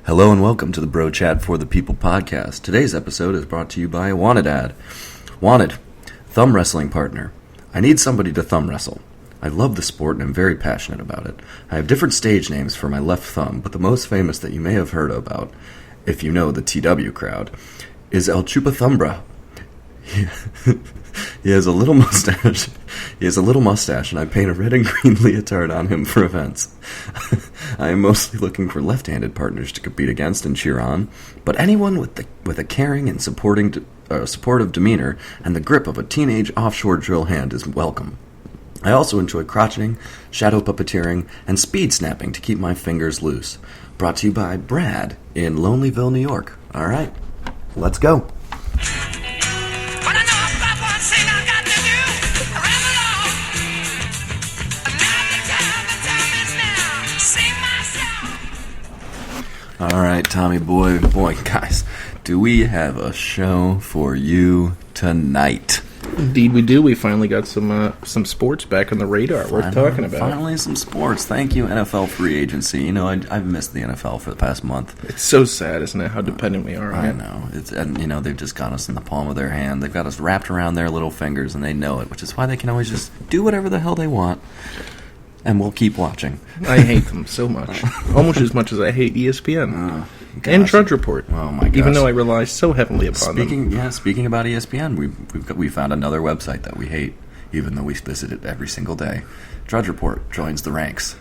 Hello and welcome to the Bro Chat for the People podcast. Today's episode is brought to you by Wanted Ad. Wanted, thumb wrestling partner. I need somebody to thumb wrestle. I love the sport and am very passionate about it. I have different stage names for my left thumb, but the most famous that you may have heard about, if you know the TW crowd, is El Chupathumbra. He has a little mustache. And I paint a red and green leotard on him for events. I am mostly looking for left-handed partners to compete against and cheer on, but anyone with a caring and supportive demeanor and the grip of a teenage offshore drill hand is welcome. I also enjoy crotcheting, shadow puppeteering, and speed snapping to keep my fingers loose. Brought to you by Brad in Lonelyville, New York. All right, let's go. All right, Tommy boy, guys, do we have a show for you tonight? Indeed we do. We finally got some sports back on the radar worth talking about. Finally some sports. Thank you, NFL free agency. You know, I've missed the NFL for the past month. It's so sad, isn't it, how dependent we are on it? I know. And, you know, they've just got us in the palm of their hand. They've got us wrapped around their little fingers, and they know it, which is why they can always just do whatever the hell they want. And we'll keep watching. I hate them so much. Almost as much as I hate ESPN. And Drudge Report. Oh, my gosh. Even though I rely so heavily upon them. Yeah, speaking about ESPN, we found another website that we hate, even though we visit it every single day. Drudge Report joins the ranks.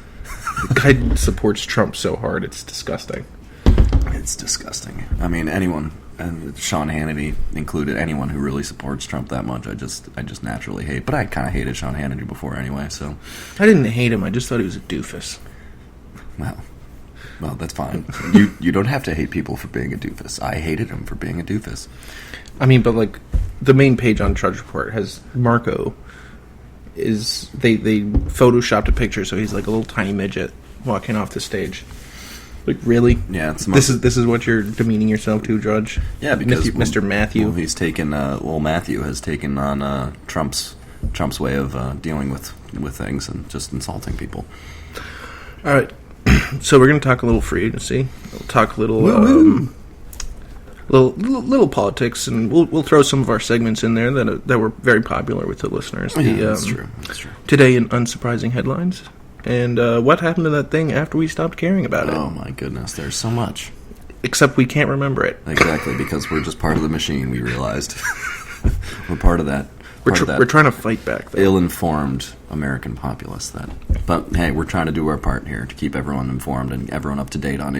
The guy supports Trump so hard, it's disgusting. It's disgusting. I mean, anyone, and Sean Hannity included, anyone who really supports Trump that much, I just naturally hate. But I kind of hated Sean Hannity before anyway, so. I didn't hate him, I just thought he was a doofus. Well, that's fine. You don't have to hate people for being a doofus. I hated him for being a doofus. I mean, but like, the main page on Drudge Report has Marco they photoshopped a picture, so he's like a little tiny midget walking off the stage. Like, really? Yeah, it's this is what you're demeaning yourself to, Drudge? Yeah, because Mr. Matthew. Well, he's taken. Matthew has taken on Trump's way of dealing with things and just insulting people. All right, so we're going to talk a little free agency. We'll talk a little little politics, and we'll throw some of our segments in there that were very popular with the listeners. That's true. Today in unsurprising headlines. And what happened to that thing after we stopped caring about it? Oh, my goodness. There's so much. Except we can't remember it. Exactly, because we're just part of the machine, we realized. We're part of that. We're trying to fight back, though. Ill-informed American populace. But, hey, we're trying to do our part here to keep everyone informed and everyone up to date on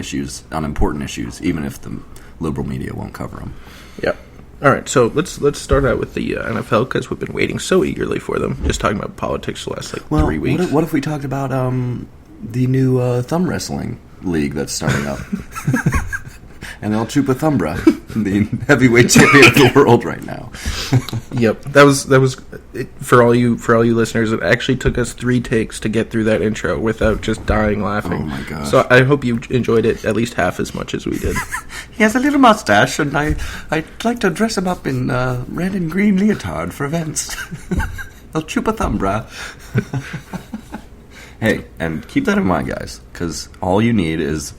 important issues, even if the liberal media won't cover them. Yep. All right, so let's start out with the NFL, because we've been waiting so eagerly for them. Just talking about politics the last 3 weeks. What if we talked about the new thumb wrestling league that's starting up? And El Chupathumbra, the heavyweight champion of the world right now. Yep, that was for all you listeners. It actually took us 3 takes to get through that intro without just dying laughing. Oh my gosh! So I hope you enjoyed it at least half as much as we did. He has a little mustache, and I'd like to dress him up in red and green leotard for events. El Chupathumbra. Hey, and keep that in mind, guys, because all you need is,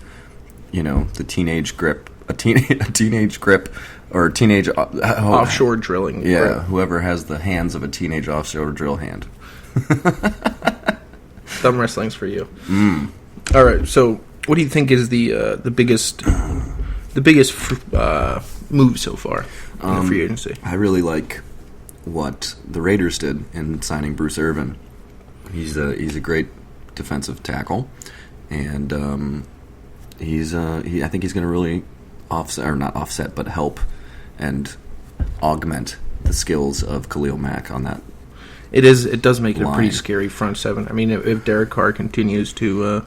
the teenage grip. A teenage grip, or teenage offshore drilling. Yeah, grip. Whoever has the hands of a teenage offshore drill hand. Thumb wrestling's for you. All right, so what do you think is the biggest move so far in the free agency? I really like what the Raiders did in signing Bruce Irvin. He's a great defensive tackle, and I think he's going to really help and augment the skills of Khalil Mack on that. It does make it line. A pretty scary front seven. I mean, if Derek Carr continues to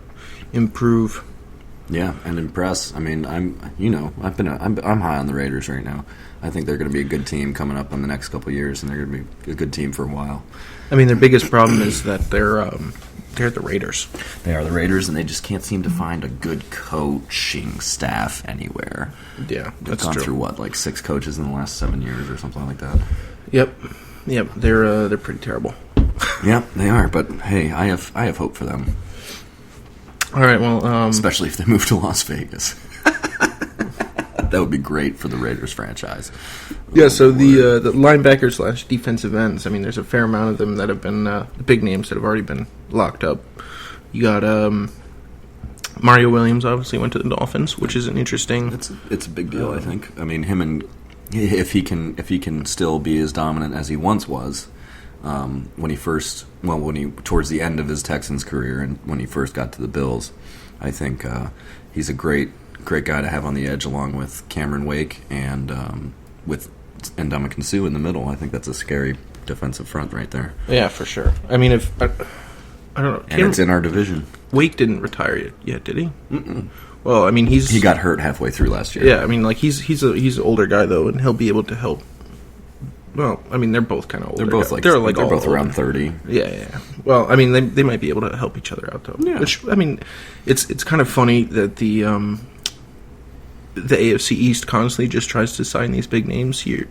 improve, yeah, and impress. I mean, I'm high on the Raiders right now. I think they're going to be a good team coming up in the next couple of years, and they're going to be a good team for a while. I mean, their biggest problem is that they're the Raiders. They are the Raiders, and they just can't seem to find a good coaching staff anywhere. Yeah, They've gone through 6 coaches in the last 7 years or something like that. Yep. They're pretty terrible. Yeah, they are. But hey, I have hope for them. All right. Well, especially if they move to Las Vegas. That would be great for the Raiders franchise. Yeah, so the linebackers / defensive ends, I mean, there's a fair amount of them that have been the big names that have already been locked up. You got Mario Williams obviously went to the Dolphins, which is an interesting. It's a big deal, I think. I mean, if he can still be as dominant as he once was, towards the end of his Texans career and when he first got to the Bills, I think he's a great guy to have on the edge, along with Cameron Wake and with Ndamukong Suh in the middle. I think that's a scary defensive front right there. Yeah, for sure. I mean, if I don't know, and it's in our division. Wake didn't retire yet, did he? Mm-mm. Well, I mean, he got hurt halfway through last year. Yeah, I mean, like he's an older guy though, and he'll be able to help. Well, I mean, they're both kind of older. They're both around 30. Yeah. Well, I mean, they might be able to help each other out though. Yeah. Which, I mean, it's kind of funny that the AFC East constantly just tries to sign these big names year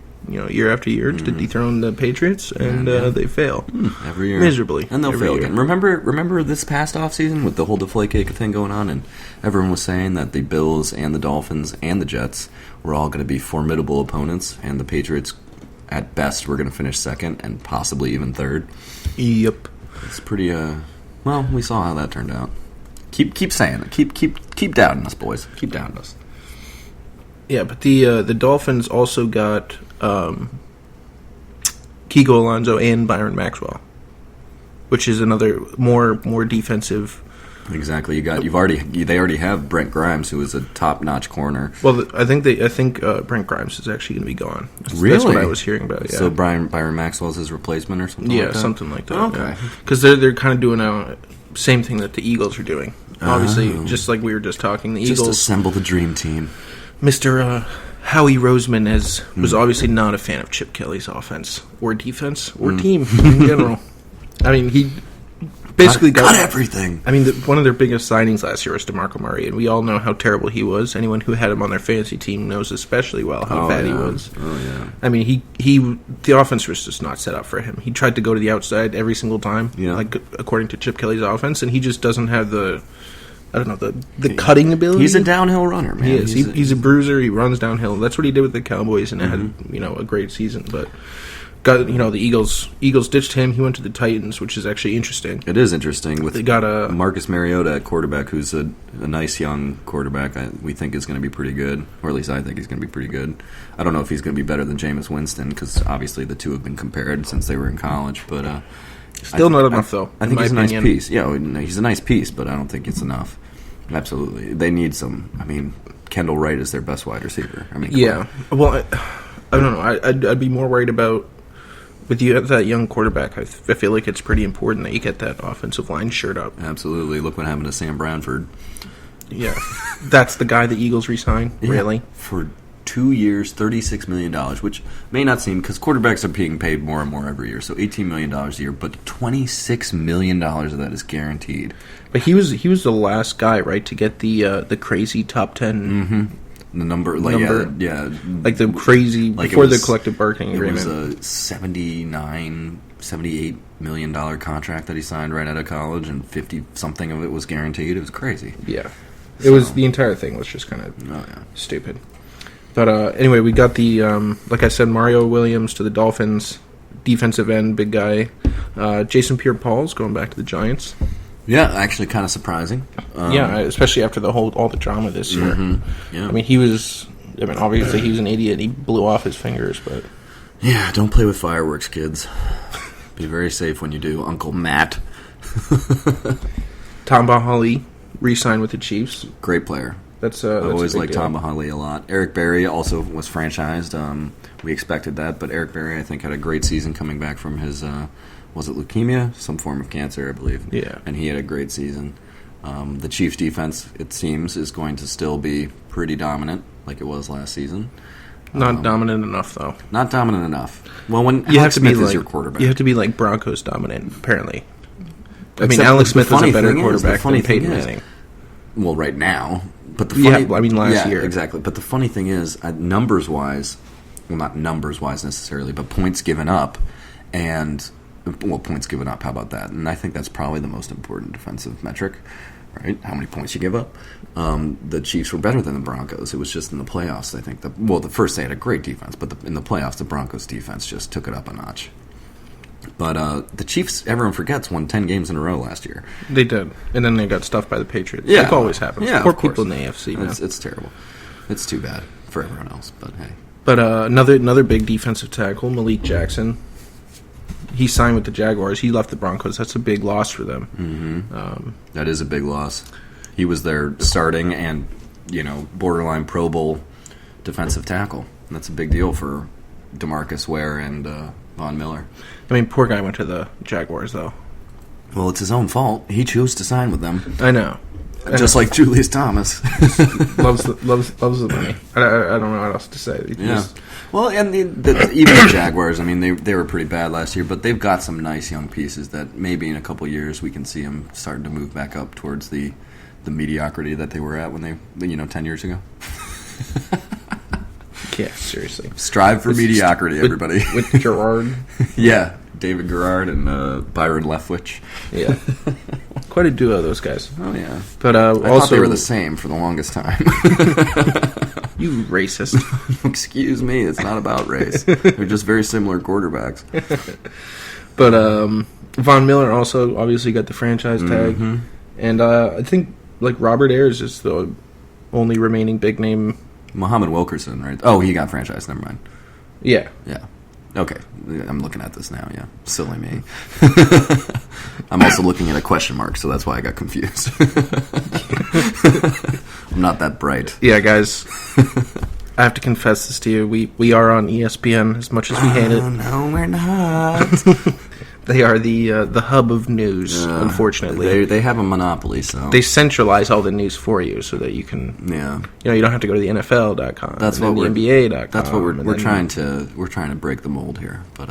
after year to dethrone the Patriots, and they fail every year miserably, and they'll fail again. Remember this past offseason with the whole Deflategate thing going on, and everyone was saying that the Bills and the Dolphins and the Jets were all going to be formidable opponents, and the Patriots, at best, were going to finish second and possibly even third. Yep, it's pretty. Well, we saw how that turned out. Keep saying it. Keep doubting us, boys. Keep doubting us. Yeah, but the Dolphins also got Kiko Alonso and Byron Maxwell, which is another more defensive. Exactly. They already have Brent Grimes, who is a top-notch corner. Well, I think Brent Grimes is actually going to be gone. Really? That's what I was hearing about. Yeah. So Byron Maxwell's his replacement or something. Yeah, like that? something like that. Okay. Because they're kind of doing a same thing that the Eagles are doing. Obviously, just like we were just talking, the Eagles assemble the dream team. Mr. Howie Roseman was obviously not a fan of Chip Kelly's offense or defense or team in general. I mean, he basically got everything. I mean, one of their biggest signings last year was DeMarco Murray, and we all know how terrible he was. Anyone who had him on their fantasy team knows especially well how bad he was. Oh, yeah. I mean, the offense was just not set up for him. He tried to go to the outside every single time, like according to Chip Kelly's offense, and he just doesn't have the cutting ability. He's a downhill runner, man. He is. He's a bruiser. He runs downhill. That's what he did with the Cowboys, and had a great season. But the Eagles ditched him. He went to the Titans, which is actually interesting. It is interesting. They got Marcus Mariota at quarterback, who's a nice young quarterback. We think is going to be pretty good, or at least I think he's going to be pretty good. I don't know if he's going to be better than Jameis Winston, because obviously the two have been compared since they were in college, but. Still not enough, though. I think he's a nice piece. Yeah, he's a nice piece, but I don't think it's enough. Absolutely. They need some. I mean, Kendall Wright is their best wide receiver. I mean, yeah. Well, I don't know. I'd be more worried about, with you at that young quarterback, I feel like it's pretty important that you get that offensive line shirt up. Absolutely. Look what happened to Sam Bradford. Yeah. That's the guy the Eagles re-signed, really? For 2 years, $36 million, which may not seem, because quarterbacks are being paid more and more every year, so $18 million a year, but $26 million of that is guaranteed. But he was the last guy, right, to get the crazy top 10 the number. Yeah, like the crazy, before the collective bargaining agreement. It was a $78 million contract that he signed right out of college, and 50-something of it was guaranteed. It was crazy. Yeah. It was, the entire thing was just kind of stupid. But anyway, we got the, like I said, Mario Williams to the Dolphins, defensive end, big guy. Jason Pierre-Paul's going back to the Giants. Yeah, actually kind of surprising. Especially after all the drama this year. Yeah. I mean, obviously he was an idiot. He blew off his fingers, but... Yeah, don't play with fireworks, kids. Be very safe when you do, Uncle Matt. Tamba Hali re-signed with the Chiefs. Great player. That's I always liked Tom Mahaley a lot. Eric Berry also was franchised. We expected that, but Eric Berry, I think, had a great season coming back from his, was it leukemia? Some form of cancer, I believe. Yeah. And he had a great season. The Chiefs' defense, it seems, is going to still be pretty dominant, like it was last season. Not dominant enough, though. Not dominant enough. Well, when Alex Smith is your quarterback. You have to be like Broncos dominant, apparently. I mean, Alex Smith is a better quarterback than Peyton Manning. Well, right now. But the funny, last year. Exactly. But the funny thing is, numbers-wise, well, not numbers-wise necessarily, but points given up, points given up, how about that? And I think that's probably the most important defensive metric. right? How many points you give up. The Chiefs were better than the Broncos. It was just in the playoffs, I think. The first they had a great defense, but in the playoffs, the Broncos' defense just took it up a notch. But the Chiefs, everyone forgets, won 10 games in a row last year. They did. And then they got stuffed by the Patriots. Yeah. Like always happens. Yeah, Poor of course. people in the AFC, man. It's terrible. It's too bad for everyone else, but hey. But another big defensive tackle, Malik Jackson. He signed with the Jaguars. He left the Broncos. That's a big loss for them. Mm-hmm. That is a big loss. He was their starting and, borderline Pro Bowl defensive tackle. And that's a big deal for DeMarcus Ware and Von Miller. I mean, poor guy went to the Jaguars, though. Well, it's his own fault. He chose to sign with them. I know. Just like Julius Thomas. loves the money. I don't know what else to say. Well, and even the Jaguars, I mean, they were pretty bad last year, but they've got some nice young pieces that maybe in a couple years we can see them starting to move back up towards the mediocrity that they were at when they, 10 years ago. Yeah, seriously. Strive for mediocrity, everybody. With Gerard. Yeah, David Garrard and Byron Leftwich. Yeah. Quite a duo, those guys. Oh, yeah. But I also, thought they were the same for the longest time. You racist. Excuse me, it's not about race. They're just very similar quarterbacks. But Von Miller also obviously got the franchise tag. Mm-hmm. And I think Robert Ayers is the only remaining big name. Muhammad Wilkerson, right? Oh, he got franchise, never mind. Yeah. Yeah. Okay, I'm looking at this now, yeah. Silly me. I'm also looking at a question mark, so that's why I got confused. I'm not that bright. Yeah, guys. I have to confess this to you. We are on ESPN as much as we hate it. No, we're not. They are the hub of news, unfortunately. They have a monopoly, so... They centralize all the news for you so that you can... Yeah. You don't have to go to the NFL.com. That's what the NBA.com. That's what we're trying to break the mold here, but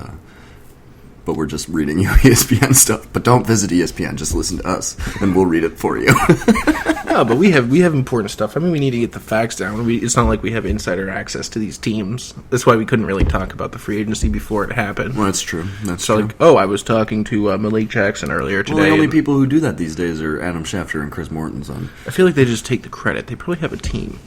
we're just reading you ESPN stuff. But don't visit ESPN, just listen to us, and we'll read it for you. No, but we have important stuff. I mean, we need to get the facts down. It's not like we have insider access to these teams. That's why we couldn't really talk about the free agency before it happened. Well, that's true. So, I was talking to Malik Jackson earlier today. Well, the only people who do that these days are Adam Schefter and Chris Mortensen. I feel like they just take the credit. They probably have a team.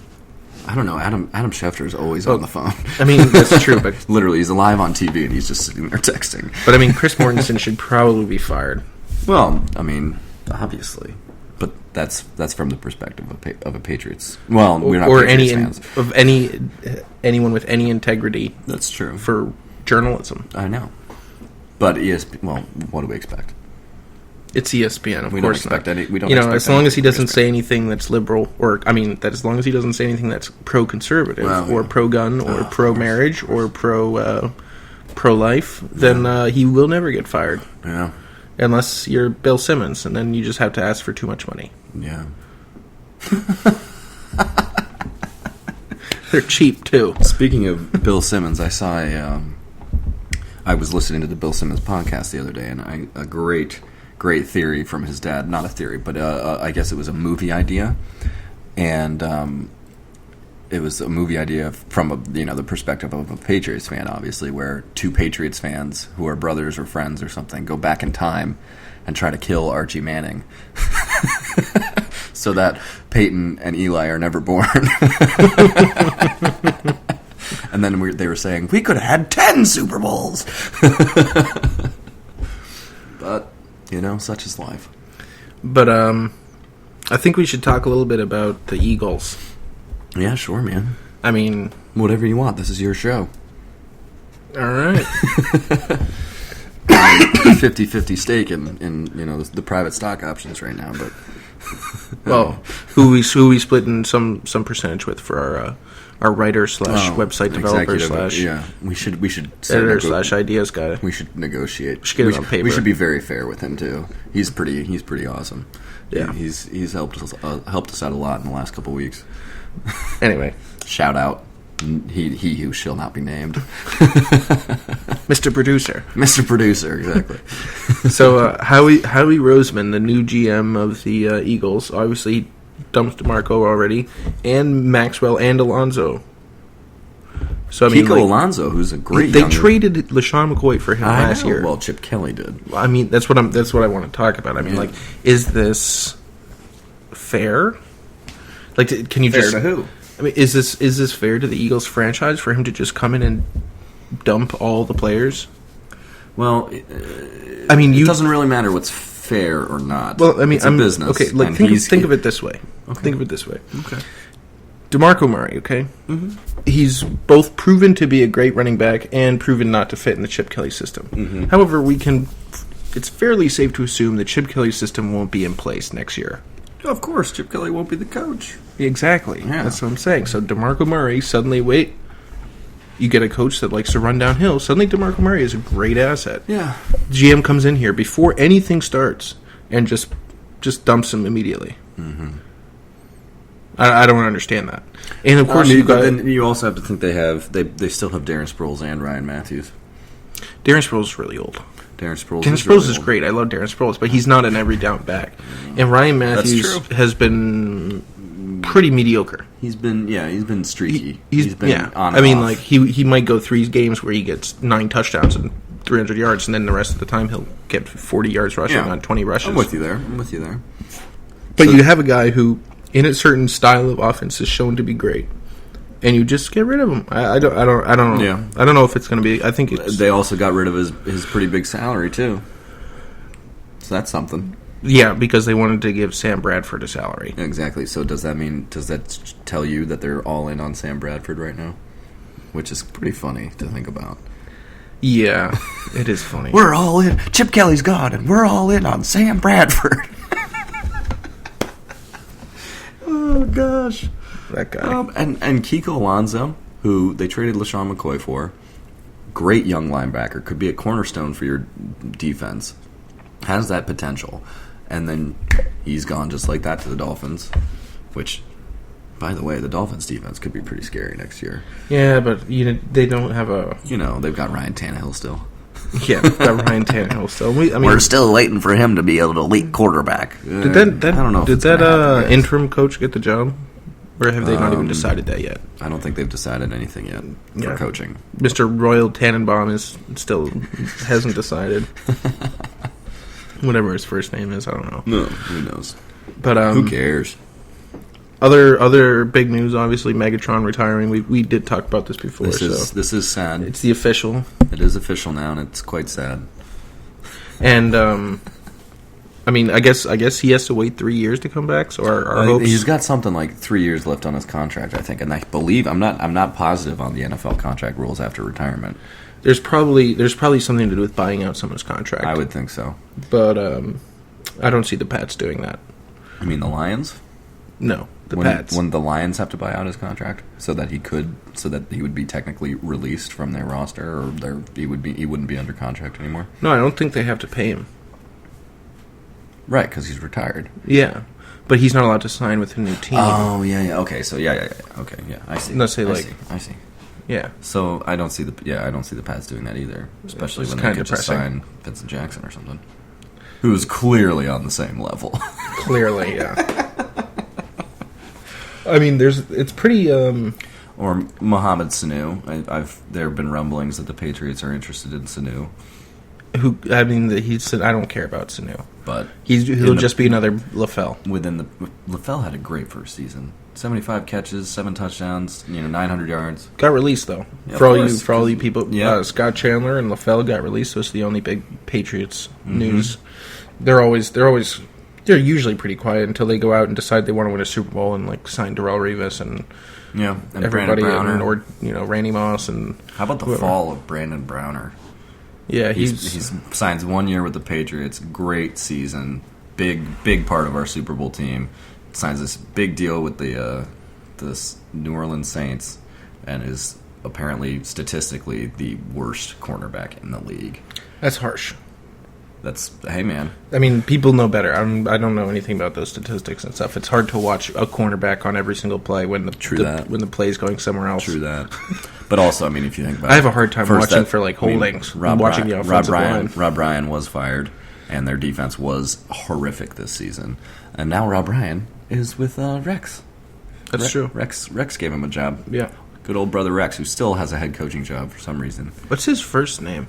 I don't know. Adam Schefter is always on the phone. I mean, that's true, but... Literally, he's live on TV, and he's just sitting there texting. But, I mean, Chris Mortensen should probably be fired. Well, I mean, obviously. But that's from the perspective of a Patriots. Well, we're not Patriots fans. Anyone with any integrity. That's true. For journalism. I know. But well, what do we expect? It's ESPN, of we course. Don't expect any. We don't. As long as he doesn't say anything that's liberal, as long as he doesn't say anything that's pro-conservative or pro-gun or pro-marriage or pro-life, then he will never get fired. Yeah. Unless you're Bill Simmons, and then you just have to ask for too much money. Yeah. They're cheap too. Speaking of Bill Simmons, I saw I was listening to the Bill Simmons podcast the other day, and a great theory from his dad. Not a theory, but I guess it was a movie idea, and it was a movie idea from the perspective of a Patriots fan, obviously, where two Patriots fans who are brothers or friends or something go back in time and try to kill Archie Manning, so that Peyton and Eli are never born. And then they were saying, we could have had 10 Super Bowls. But, such is life. But I think we should talk a little bit about the Eagles. Yeah, sure, man. I mean... Whatever you want. This is your show. All right. 50-50 stake in the private stock options right now, but... Well, who we splitting some percentage with for our writer / website developer / yeah, we should editor / ideas guy. We should negotiate. We should get it on paper. We should be very fair with him too. He's pretty awesome. Yeah, he's helped us out a lot in the last couple weeks. Anyway, shout out. He who shall not be named. Mr. Producer. Mr. Producer, exactly. So, Howie Roseman, the new GM of the Eagles, obviously dumped DeMarco already, and Maxwell and Alonso. So Kiko Alonso, who's a great They traded LaShawn McCoy for him last year. Well, Chip Kelly did. I mean, that's what I want to talk about. I mean, is this fair? Like, can you Fair just... to who? I mean, is this fair to the Eagles franchise for him to just come in and dump all the players? Well, I mean, it doesn't really matter what's fair or not. Well, I mean, it's a business. Okay, like think of it this way. Okay. Think of it this way. Okay. DeMarco Murray, okay? Mm-hmm. He's both proven to be a great running back and proven not to fit in the Chip Kelly system. Mm-hmm. However, it's fairly safe to assume the Chip Kelly system won't be in place next year. Of course, Chip Kelly won't be the coach. Exactly. Yeah. That's what I'm saying. So DeMarco Murray, suddenly, you get a coach that likes to run downhill. Suddenly DeMarco Murray is a great asset. Yeah. GM comes in here before anything starts and just dumps him immediately. Mm-hmm. I don't understand that. And of course, then you also have to think they still have Darren Sproles and Ryan Matthews. Darren Sproles is really old. Darren Sproles is really great. I love Darren Sproles, but he's not an every down back. And Ryan Matthews has been pretty mediocre. He's been streaky. He's been on and I mean, off. like he might go 3 games where he gets 9 touchdowns and 300 yards, and then the rest of the time he'll get 40 yards rushing on 20 rushes. I'm with you there. But you have a guy who, in a certain style of offense, is shown to be great, and you just get rid of him. I don't know. Yeah. I don't know if it's going to be. I think they also got rid of his pretty big salary too. So that's something. Yeah, because they wanted to give Sam Bradford a salary. Exactly. So does that tell you that they're all in on Sam Bradford right now? Which is pretty funny to think about. Yeah, it is funny. We're all in. Chip Kelly's gone, and we're all in on Sam Bradford. Oh gosh, that guy. And Kiko Alonso, who they traded LaShawn McCoy for, great young linebacker, could be a cornerstone for your defense. Has that potential, and then he's gone just like that to the Dolphins, which, by the way, the Dolphins defense could be pretty scary next year. Yeah, but they don't have a. They've got Ryan Tannehill still. Yeah, they've got Ryan Tannehill still. We're still waiting for him to be able to lead quarterback. I don't know. Did that interim coach get the job, or have they not even decided that yet? I don't think they've decided anything yet for coaching. Mr. Royal Tannenbaum still hasn't decided. Whatever his first name is, I don't know. No, who knows? But who cares? Other big news, obviously, Megatron retiring. We did talk about this before. This is sad. It's the official. It is official now, and it's quite sad. And I mean, I guess he has to wait 3 years to come back. So our hopes. He's got something like 3 years left on his contract, I think, and I believe I'm not positive on the NFL contract rules after retirement. There's probably something to do with buying out someone's contract. I would think so, but I don't see the Pats doing that. I mean, the Lions. No, Pats. When the Lions have to buy out his contract so that he would be technically released from their roster, or he wouldn't be under contract anymore. No, I don't think they have to pay him. Right, because he's retired. Yeah, but he's not allowed to sign with a new team. Oh yeah. Okay, so yeah. Okay, yeah. I see. Let's say I see. Yeah. So I don't see the Pats doing that either, especially when they get to sign Vincent Jackson or something, who's clearly on the same level. Clearly, yeah. I mean, it's pretty. Or Mohamed Sanu. There have been rumblings that the Patriots are interested in Sanu. He said, I don't care about Sanu, but he'll just be another LaFell. LaFell had a great first season. 75 catches, 7 touchdowns, 900 yards. Got released though. Yeah, for all you people, yeah. Scott Chandler and LaFell got released. Those are the only big Patriots news. They're usually pretty quiet until they go out and decide they want to win a Super Bowl and sign Darrell Revis and everybody or Randy Moss and how about the fall of Brandon Browner? Yeah, he signs 1 year with the Patriots. Great season, big part of our Super Bowl team. Signs this big deal with the New Orleans Saints, and is apparently statistically the worst cornerback in the league. That's harsh. Hey man. I mean, people know better. I don't know anything about those statistics and stuff. It's hard to watch a cornerback on every single play when the play's going somewhere else. True that. But also, I mean, if you think about it, I have a hard time watching for holdings. Watching the offensive line. Rob Ryan was fired, and their defense was horrific this season. And now Rob Ryan is with Rex. That's true. Rex gave him a job. Yeah. Good old brother Rex, who still has a head coaching job for some reason. What's his first name?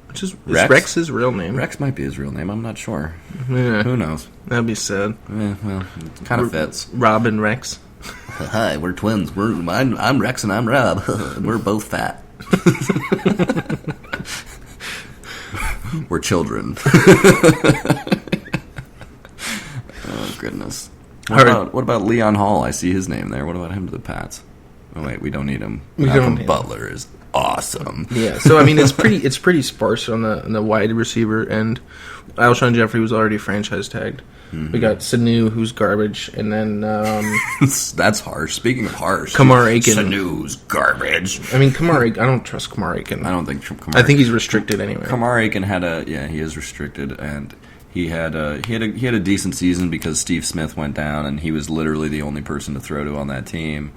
Which is Rex? Rex his real name? Rex might be his real name. I'm not sure. Yeah. Who knows? That'd be sad. Yeah, well, it kind of fits. Rob and Rex. Hi, we're twins. I'm Rex and I'm Rob. We're both fat. We're children. Oh, goodness. What about Leon Hall? I see his name there. What about him to the Pats? Oh, wait, we don't need him. Malcolm Butler is awesome. Yeah, so I mean, it's pretty sparse on the wide receiver end. Alshon Jeffrey was already franchise tagged. Mm-hmm. We got Sanu, who's garbage, and then that's harsh. Speaking of harsh, Kamar Aiken. Sanu's garbage. I mean, Kamar Aiken. I don't trust Kamar Aiken. I don't think Kamar. I think he's restricted anyway. Kamar Aiken he is restricted, and he had a decent season because Steve Smith went down, and he was literally the only person to throw to on that team.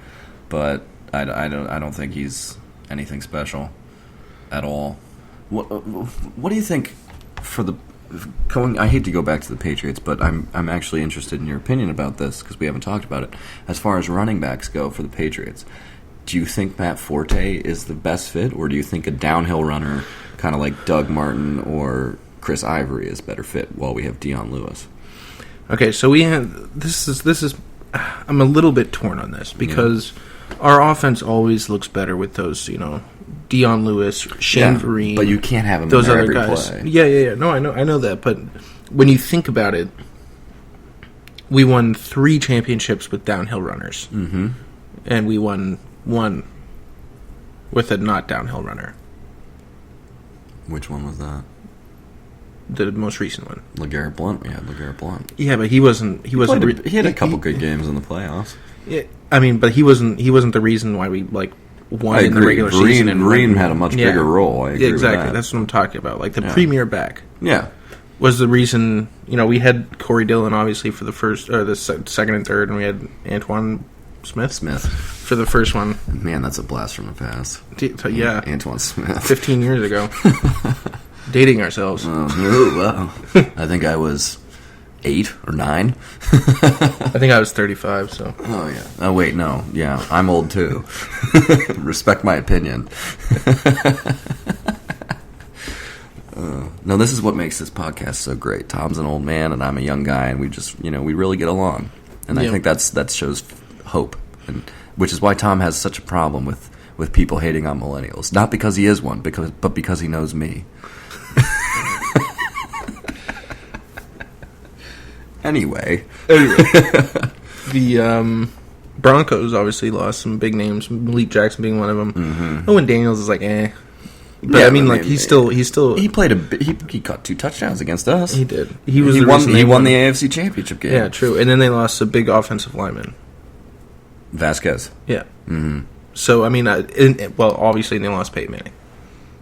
But I don't think he's anything special at all. What do you think for the going? I hate to go back to the Patriots, but I'm actually interested in your opinion about this because we haven't talked about it. As far as running backs go for the Patriots, do you think Matt Forte is the best fit, or do you think a downhill runner kind of like Doug Martin or Chris Ivory is better fit while we have Dion Lewis? Okay, so we have this is I'm a little bit torn on this because our offense always looks better with those, Dion Lewis, Shane Vereen, but you can't have him those in there other every guys. play. Yeah. No, I know that, but when you think about it, we won 3 championships with downhill runners, and we won 1 with a not downhill runner. Which one was that? The most recent one, LeGarrette Blount. Yeah, LeGarrette Blount. Yeah, but he wasn't. He had a couple good games in the playoffs. Yeah, I mean, but he wasn't the reason why we won in the regular season. And Vereen had a much bigger role. I agree exactly. with that. That's what I'm talking about. Like the premier back. Yeah, was the reason. We had Corey Dillon obviously for the first or the second and third, and we had Antoine Smith for the first one. Man, that's a blast from the past. Yeah, Antoine Smith. 15 years ago. Dating ourselves. Wow. I think I was 8 or 9. I think I was 35. So. Oh yeah. Oh wait, no. Yeah, I'm old too. Respect my opinion. No, this is what makes this podcast so great. Tom's an old man, and I'm a young guy, and we just, we really get along. And I think that shows hope, and which is why Tom has such a problem with people hating on millennials. Not because he is one, but because he knows me. Anyway, the Broncos obviously lost some big names. Malik Jackson being one of them. Mm-hmm. Owen Daniels is like, eh. But yeah, I mean, he still he played he caught 2 touchdowns against us. He did. He won the AFC Championship game. Yeah, true. And then they lost a big offensive lineman, Vasquez. Yeah. Mm-hmm. So I mean, obviously they lost Peyton Manning.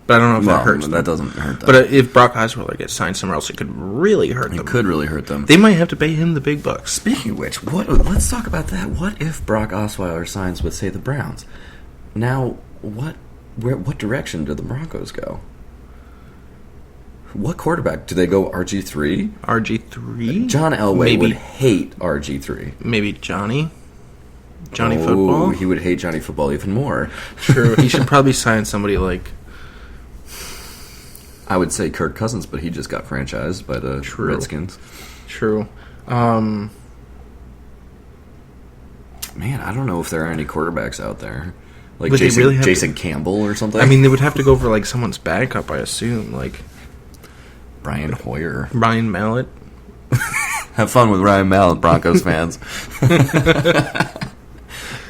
But I don't know if that hurts them. That doesn't hurt them. But if Brock Osweiler gets signed somewhere else, it could really hurt them. It could really hurt them. They might have to pay him the big bucks. Speaking of which, let's talk about that. What if Brock Osweiler signs with, say, the Browns? Now, what direction do the Broncos go? What quarterback? Do they go RG3? RG3? John Elway would hate RG3. Maybe Johnny Football? He would hate Johnny Football even more. True. He should probably sign somebody like... I would say Kirk Cousins, but he just got franchised by the Redskins. True. Man, I don't know if there are any quarterbacks out there. Like Jason Campbell or something? I mean, they would have to go for like someone's backup, I assume. Like Brian Hoyer. Ryan Mallett. Have fun with Ryan Mallett, Broncos fans.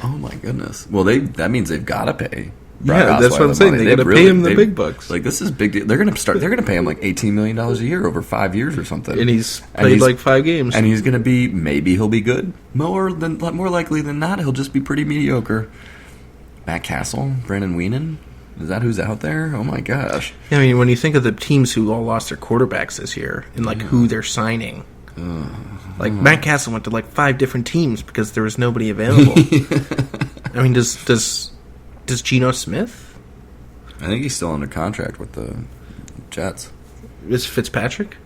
Oh, my goodness. Well, that means they've got to pay. That's what I'm saying. They got to pay him the big bucks. Like, this is big deal. They're going to pay him like $18 million a year over 5 years or something. And he's played like 5 games. And he's going to be, maybe he'll be good. More likely than not, he'll just be pretty mediocre. Matt Castle, Brandon Weenan. Is that who's out there? Oh my gosh. Yeah, I mean, when you think of the teams who all lost their quarterbacks this year and like who they're signing. Like Matt Castle went to like 5 different teams because there was nobody available. I mean, does Geno Smith? I think he's still under contract with the Jets. Is Fitzpatrick?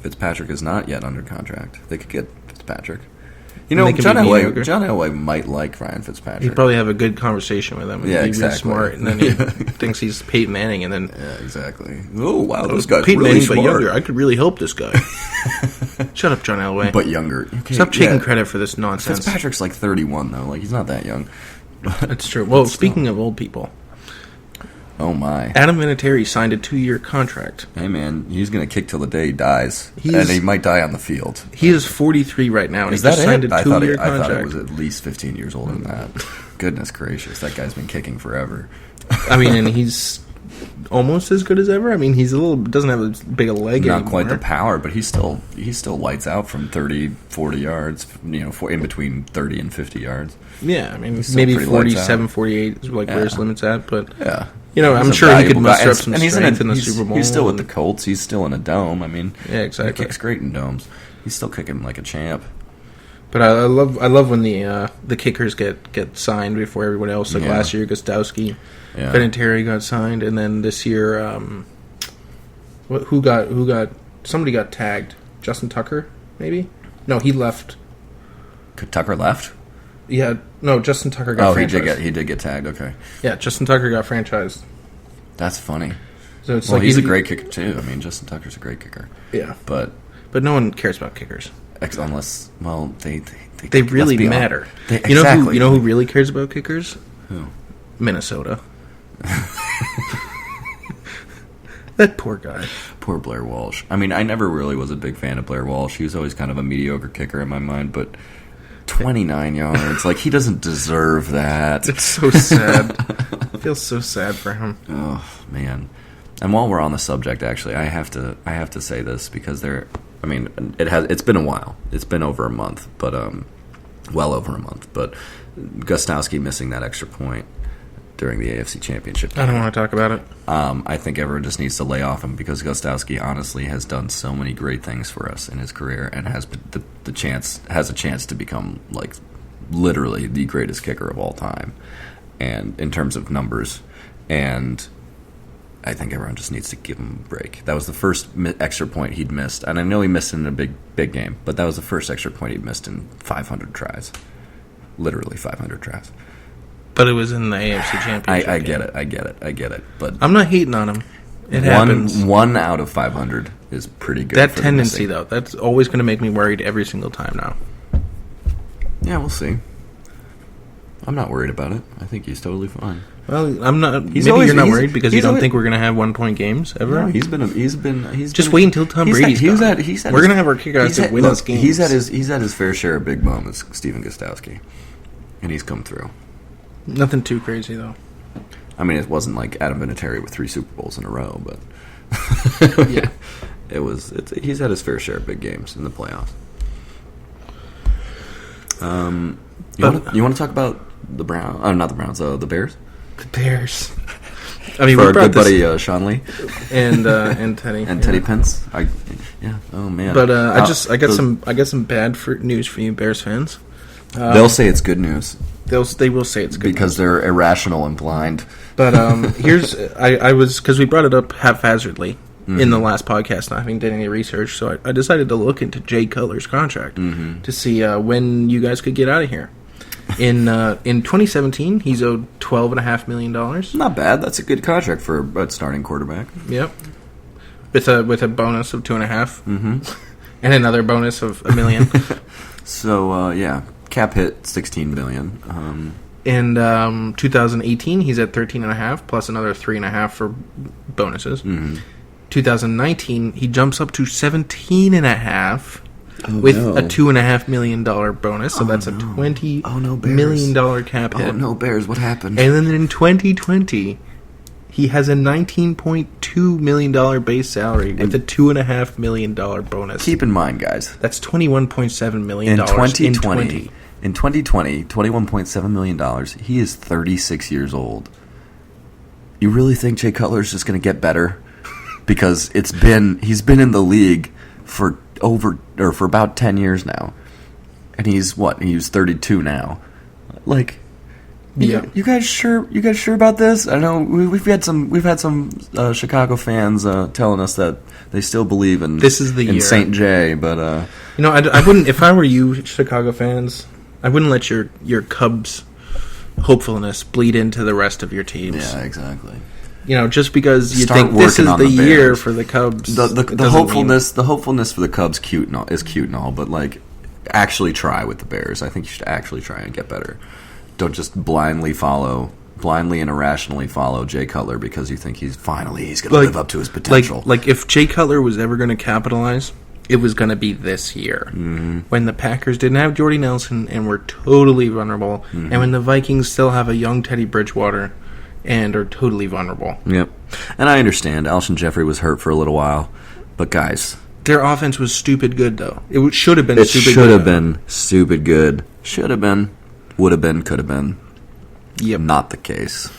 Fitzpatrick is not yet under contract. They could get Fitzpatrick. You know, They can John be mediocre. Elway might like Ryan Fitzpatrick. He'd probably have a good conversation with him. And Yeah, be exactly. Really smart, and then he thinks he's Peyton Manning, and then Yeah, exactly. Oh, wow, this guy's Peyton really Manning, smart. but younger. I could really help this guy. Shut up, John Elway. But younger. Okay, Stop taking credit for this nonsense. Fitzpatrick's like 31, though. Like, he's not that young. That's true. Well, speaking of old people, Oh, my. Adam Vinatieri signed a 2-year contract. Hey, man, he's going to kick till the day he dies. He's- And he might die on the field. He is 43 right now, and Is he just that signed it? a I 2-year thought contract. it was at least 15 years older than that. Goodness gracious, that guy's been kicking forever. I mean, and he's almost as good as ever. I mean, doesn't have as big a leg Not anymore. quite the power, but he still lights out from 30, 40 yards, in between 30 and 50 yards. Yeah, I mean, still maybe pretty lights 47, out. 48 is like where his limit's at, but Yeah. I'm He's a sure he could valuable muster guy. up some And he's strength in the he's- Super Bowl. He's still with the and- Colts. He's still in a dome. I mean, Yeah, exactly. He kicks great in domes. He's still kicking like a champ. But I love when the kickers get signed before everyone else. Like Yeah. last year, Gostowski, Yeah. Vinatieri got signed, and then this year, somebody got tagged. Justin Tucker, maybe? No, he left. Tucker left? Yeah, no, Justin Tucker got franchised. He did get tagged. Okay, Yeah, Justin Tucker got franchised. that's funny. So it's Well, like he's a great kicker too. I mean, Justin Tucker's a great kicker. Yeah, But but no one cares about kickers. unless, well, they Really let's be matter. honest. You know who really cares about kickers? Who? Minnesota. That poor guy. Poor Blair Walsh. I mean, I never really was a big fan of Blair Walsh. He was always kind of a mediocre kicker in my mind, but 29 yards, like, he doesn't deserve that. It's so sad. I feel so sad for him. Oh, man. And while we're on the subject, actually, I have to say this because it's been a while. It's been over a month, but well over a month. But Gostowski missing that extra point during the AFC Championship. I don't want to talk about it. I think everyone just needs to lay off him because Gostowski honestly has done so many great things for us in his career and has a chance to become like literally the greatest kicker of all time, and in terms of numbers, and I think everyone just needs to give him a break. That was the first extra point he'd missed, and I know he missed it in a big game, but that was the first extra point he'd missed in 500 tries, literally 500 tries. But it was in the AFC Championship. I get it. But I'm not hating on him. It happens. One out of 500 is pretty good. That for the tendency, missing. though, that's always going to make me worried every single time now. Yeah, we'll see. I'm not worried about it. I think he's totally fine. Well, I'm not. He's Maybe always- you're not he's- worried because you he's don't always- think we're going to have 1-point games ever. No, he's Just wait until Tom Brady's gone. We're going to have our kickers that win us games. He's had his fair share of big moments, Steven Gostowski, and he's come through. Nothing too crazy, though. I mean, it wasn't like Adam Vinatieri with 3 Super Bowls in a row, but Yeah. He's had his fair share of big games in the playoffs. You want to talk about the Browns? Not the Browns. The Bears. The Bears. I mean, For we our brought good this buddy Sean Lee and Teddy and Teddy Pence. Oh man. But I got some bad news for you, Bears fans. They'll say it's good news They will say it's good because they're irrational and blind. But because we brought it up haphazardly in the last podcast, not having done any research, so I decided to look into Jay Cutler's contract to see when you guys could get out of here. In 2017, he's owed $12.5 million. Not bad. That's a good contract for a starting quarterback. Yep, with a bonus of 2.5, and another bonus of $1 million. So yeah, cap hit $16 billion. In 2018, he's at 13.5 plus another 3.5 for bonuses. 2019, he jumps up to 17.5 with a $2.5 million bonus. So that's a $20 million cap hit. Oh no, Bears! What happened? And then in 2020, he has a $19.2 million base salary with a $2.5 million bonus. Keep in mind, guys, That's $21.7 million in in 2020. In 2020, $21.7 million. He is 36 years old. You really think Jay Cutler's just going to get better? Because he's been in the league for about 10 years now. And he's 32 now. Like, You guys sure? You guys sure about this? I know we've had some Chicago fans telling us that they still believe in this is the in year. St. J, but I wouldn't. If I were you, Chicago fans, I wouldn't let your Cubs hopefulness bleed into the rest of your teams. Yeah, exactly. Just because you Start think this is working the on the year Bears. for the Cubs, The hopefulness for the Cubs is cute and all, but like actually try with the Bears. I think you should actually try and get better. Don't just blindly and irrationally follow Jay Cutler because you think he's going to live up to his potential. Like if Jay Cutler was ever going to capitalize, it was going to be this year. Mm-hmm. When the Packers didn't have Jordy Nelson and were totally vulnerable, Mm-hmm. and when the Vikings still have a young Teddy Bridgewater and are totally vulnerable. Yep. And I understand Alshon Jeffrey was hurt for a little while, but guys, their offense was stupid good, though. It should have been it stupid good. It should have been stupid good. Should have been. Would have been. Could have been. Yep. Not the case.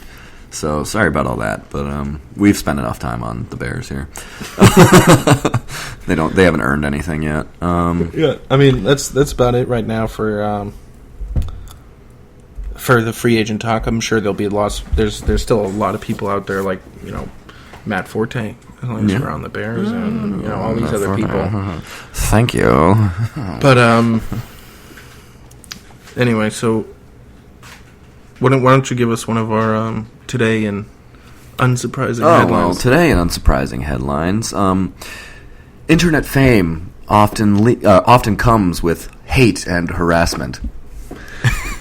So, sorry about all that, but we've spent enough time on the Bears here. They haven't earned anything yet. Yeah, I mean, that's about it right now for the free agent talk. I'm sure there'll be lots. There's still a lot of people out there like, Matt Forte, as long as we're on the Bears, and all these other people. Thank you. But anyway, so why don't you give us one of our today in unsurprising headlines? Well, today in unsurprising headlines, internet fame often comes with hate and harassment.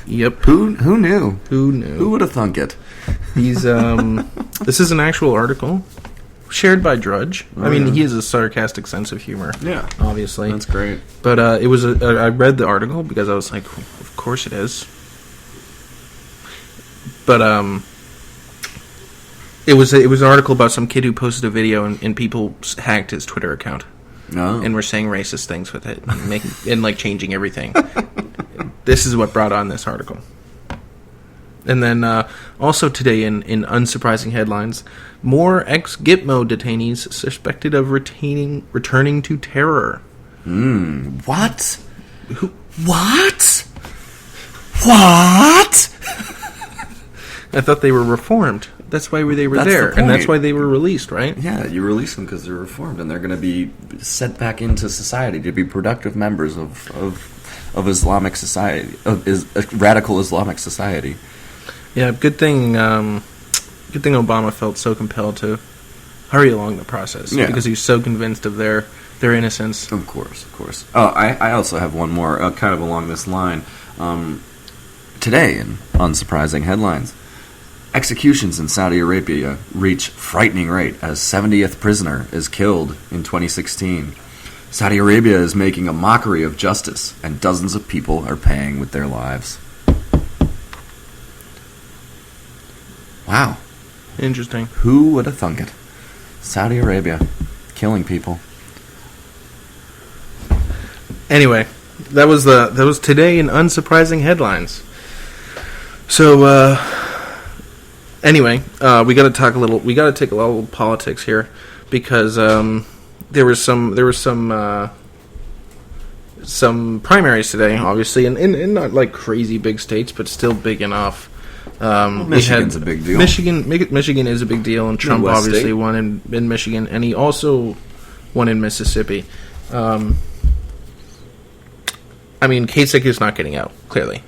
Yep. Who knew? Who knew? Who would have thunk it? He's this is an actual article shared by Drudge. I mean, he has a sarcastic sense of humor. Yeah, obviously, that's great. But it was I read the article because I was like, of course it is. But it was an article about some kid who posted a video and people hacked his Twitter account. No. And were saying racist things with it and changing everything. This is what brought on this article. And then also today in unsurprising headlines, more ex-Gitmo detainees suspected of returning to terror. What? What? What? I thought they were reformed. That's why they were That's there, the and that's point. why they were released, right? Yeah, you release them because they're reformed, and they're going to be sent back into society to be productive members of Islamic society, radical Islamic society. Yeah, good thing Obama felt so compelled to hurry along the process because he's so convinced of their innocence. Of course. Oh, I also have one more, kind of along this line. Today, in unsurprising headlines, executions in Saudi Arabia reach frightening rate as 70th prisoner is killed in 2016. Saudi Arabia is making a mockery of justice, and dozens of people are paying with their lives. Wow. Interesting. Who would have thunk it? Saudi Arabia, killing people. Anyway, that was today in unsurprising headlines. So, anyway, we got to take a little politics here because there was some primaries today, obviously, and not like crazy big states, but still big enough. Michigan's a big deal. Michigan is a big deal, and Trump Midwest obviously state. won in Michigan, and he also won in Mississippi. I mean, Kasich is not getting out, clearly.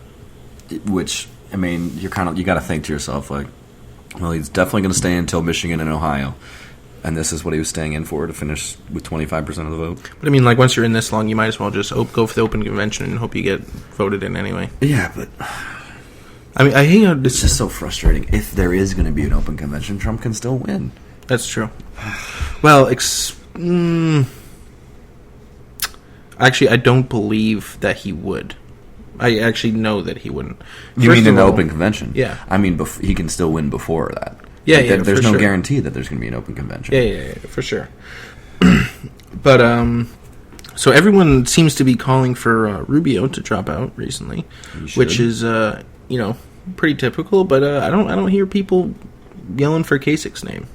Which, I mean, you got to think to yourself, like, well, he's definitely going to stay until Michigan and Ohio. And this is what he was staying in for, to finish with 25% of the vote. But I mean, like, once you're in this long, you might as well just go for the open convention and hope you get voted in anyway. Yeah, but I mean, I hate how it's just so frustrating. If there is going to be an open convention, Trump can still win. That's true. Well, actually, I don't believe that he would. I actually know that he wouldn't. You mean in the open convention? Yeah. I mean, he can still win before that. Yeah, like, yeah, there's for no sure. guarantee that there's going to be an open convention. Yeah, for sure. But, so everyone seems to be calling for Rubio to drop out recently, which is, pretty typical, but I don't hear people yelling for Kasich's name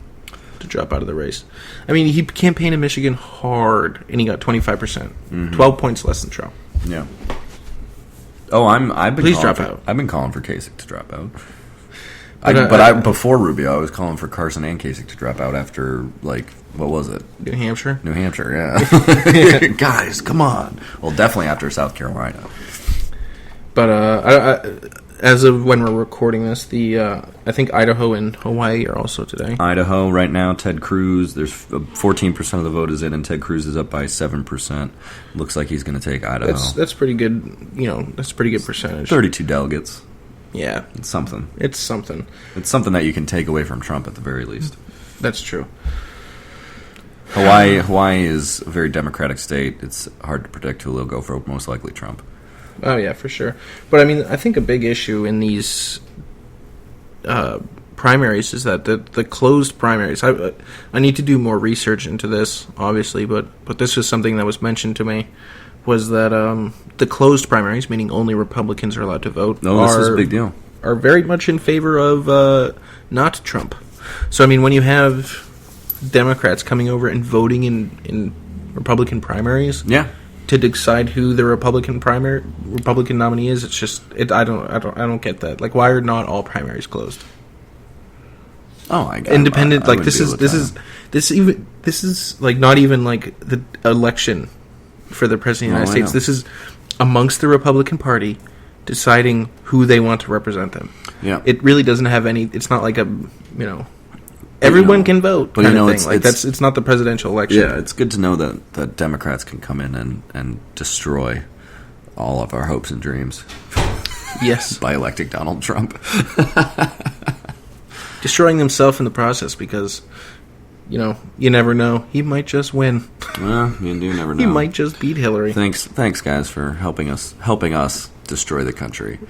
to drop out of the race. I mean, he campaigned in Michigan hard, and he got 25%. 12 points less than Trump. Yeah. Oh, I've been Please calling drop out. I've been calling for Kasich to drop out. Before Rubio, I was calling for Carson and Kasich to drop out after, like, what was it? New Hampshire? New Hampshire, yeah. Guys, come on. Well, definitely after South Carolina. But as of when we're recording this, I think Idaho and Hawaii are also today. Idaho, right now, Ted Cruz, there's 14% of the vote is in, and Ted Cruz is up by 7%. Looks like he's going to take Idaho. That's pretty good, that's a pretty good percentage. 32 delegates. Yeah. It's something. It's something. It's something that you can take away from Trump at the very least. That's true. Hawaii is a very democratic state. It's hard to predict who will go for, most likely Trump. Oh, yeah, for sure. But, I mean, I think a big issue in these primaries is that the closed primaries, I need to do more research into this, obviously, but this was something that was mentioned to me, was that the closed primaries, meaning only Republicans are allowed to vote, this is a big deal, are very much in favor of not Trump. So, I mean, when you have Democrats coming over and voting in Republican primaries, yeah, to decide who the Republican nominee is, it's just I don't get that. Like, why are not all primaries closed? Oh, I got independent. I like this is like not even like the election for the president of the United States. This is amongst the Republican Party deciding who they want to represent them. Yeah, it really doesn't have any. It's not like a everyone can vote kind of thing. Like it's not the presidential election. Yeah, it's good to know that Democrats can come in and destroy all of our hopes and dreams. Yes, by electing Donald Trump, destroying themselves in the process because. You never know. He might just win. Well, you do never know. He might just beat Hillary. Thanks, guys, for helping us destroy the country.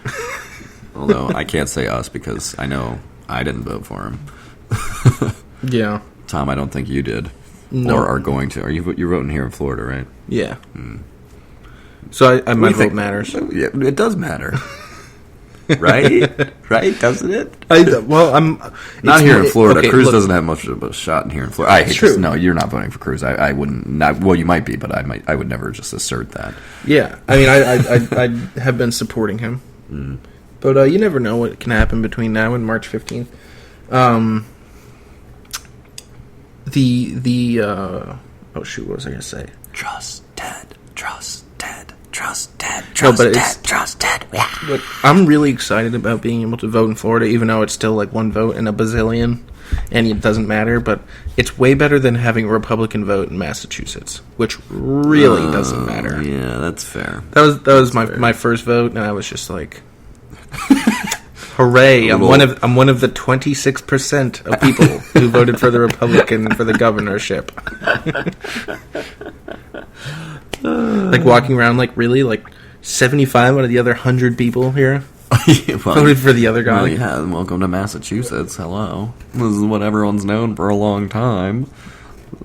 Although I can't say us because I know I didn't vote for him. Yeah, Tom, I don't think you did, no. Or are going to. You're voting here in Florida, right? Yeah. So my vote matters. Yeah, it does matter. Right? Right? Doesn't it? I'm not here in Florida. Okay, Cruz doesn't have much of a shot in here in Florida. I hate true. this. No, you're not voting for Cruz. I wouldn't. Well, you might be, but I would never just assert that. Yeah, I mean, I have been supporting him, but you never know what can happen between now and March 15th. Oh shoot, what was I gonna say? Trust Ted. Trust Ted. Trust Ted. Trust Ted. Yeah. But I'm really excited about being able to vote in Florida, even though it's still like one vote in a bazillion, and it doesn't matter. But it's way better than having a Republican vote in Massachusetts, which really doesn't matter. Yeah, that's fair. That was my first vote, and I was just like, hooray! I'm one of the 26% of people who voted for the Republican for the governorship. Like walking around, like really, like 75 out of the other 100 people here voted for the other guy. Well, yeah, welcome to Massachusetts. Hello, this is what everyone's known for a long time.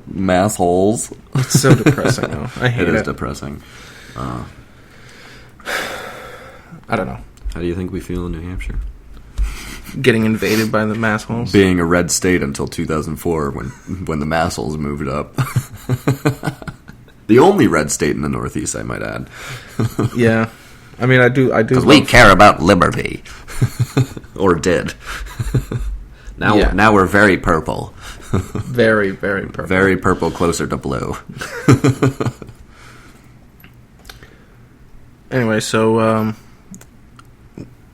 Massholes. It's so depressing, though. I hate it. It is depressing. I don't know. How do you think we feel in New Hampshire? Getting invaded by the massholes. Being a red state until 2004, when the massholes moved up. The only red state in the Northeast, I might add. Yeah, I mean, I do. Because we care about liberty, or did. Now we're very purple. Very, very purple. Very purple, closer to blue. Anyway, so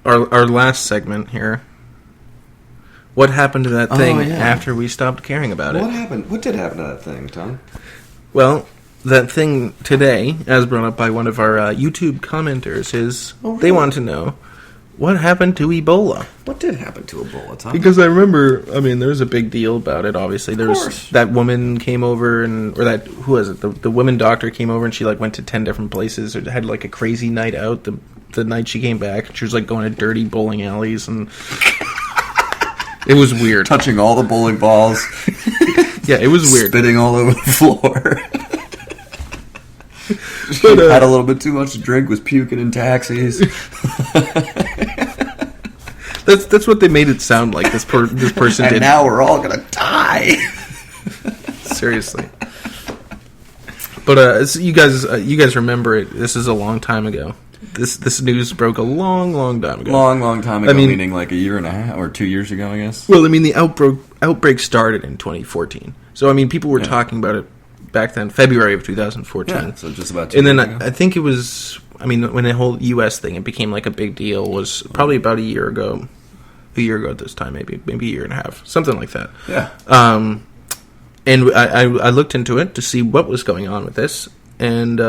our last segment here. What happened to that thing after we stopped caring about it? What happened? What did happen to that thing, Tom? Well, that thing today, as brought up by one of our YouTube commenters, is they want to know what happened to Ebola. What did happen to Ebola, Tom? Because I remember, I mean, there was a big deal about it, obviously. There was that woman came over, who was it? The woman doctor came over, and she, like, went to 10 different places, or had, like, a crazy night out the night she came back. She was, like, going to dirty bowling alleys, and it was weird. Touching all the bowling balls. Yeah, it was weird. Spitting all over the floor. She had a little bit too much to drink, was puking in taxis. That's what they made it sound like. This person and did. Now we're all gonna die. Seriously. But so you guys remember it? This is a long time ago. This news broke a long time ago. Long time ago, I mean, meaning like a year and a half or 2 years ago, I guess. Well, I mean, the outbreak started in 2014. So, I mean, people were talking about it back then, February of 2014. Yeah, so just about 2 and years then ago. I think it was, I mean, when the whole U.S. thing, it became like a big deal, was probably about a year ago at this time, maybe a year and a half, something like that. Yeah. And I looked into it to see what was going on with this, and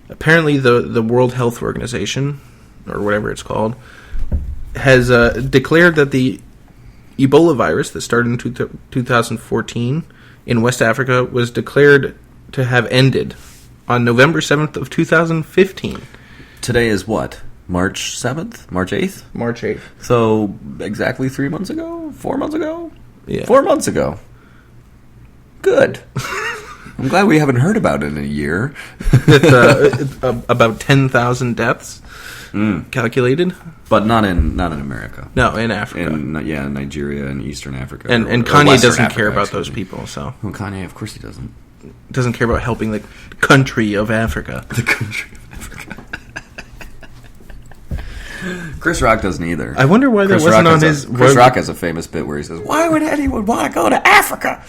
apparently the World Health Organization, or whatever it's called, has declared that the Ebola virus that started in 2014 in West Africa was declared to have ended on November 7th of 2015. Today is what? March 7th? March 8th? March 8th. So, exactly 3 months ago? 4 months ago? Yeah. 4 months ago. Good. I'm glad we haven't heard about it in a year. With about 10,000 deaths calculated. But not in America. No, in Africa. In Nigeria and Eastern Africa. And or Kanye Western doesn't Africa, care about excuse those me. people, so. Well, Kanye, of course he doesn't. Doesn't care about helping the country of Africa. The country of Africa. Chris Rock doesn't either. I wonder why that wasn't on his... Chris Rock has a famous bit where he says, "Why would anyone want to go to Africa?"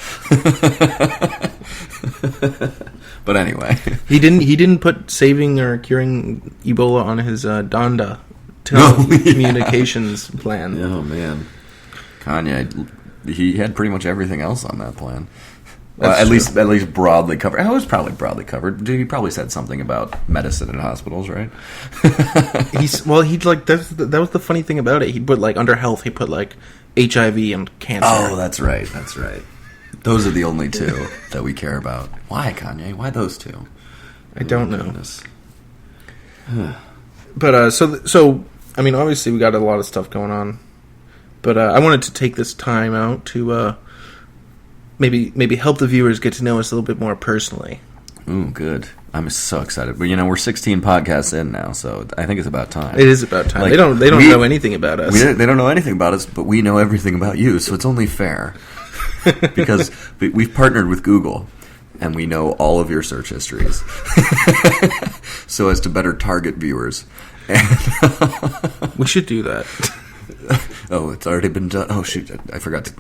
But anyway, He didn't put saving or curing Ebola on his Donda telecommunications plan. oh man, Kanye, he had pretty much everything else on that plan. At least broadly covered. It was probably broadly covered. He probably said something about medicine in hospitals, right? That was the funny thing about it. He put like under health, he put like HIV and cancer. Oh, that's right. Those are the only two that we care about. Why, Kanye? Why those two? I don't know. Goodness. But so I mean, obviously we got a lot of stuff going on. But I wanted to take this time out to maybe help the viewers get to know us a little bit more personally. Ooh, good. I'm so excited. But we're 16 podcasts in now, so I think it's about time. It is about time. Like, they don't know anything about us. They don't know anything about us, but we know everything about you, so it's only fair. Because we've partnered with Google, and we know all of your search histories, so as to better target viewers. We should do that. Oh, it's already been done. Oh shoot, I forgot to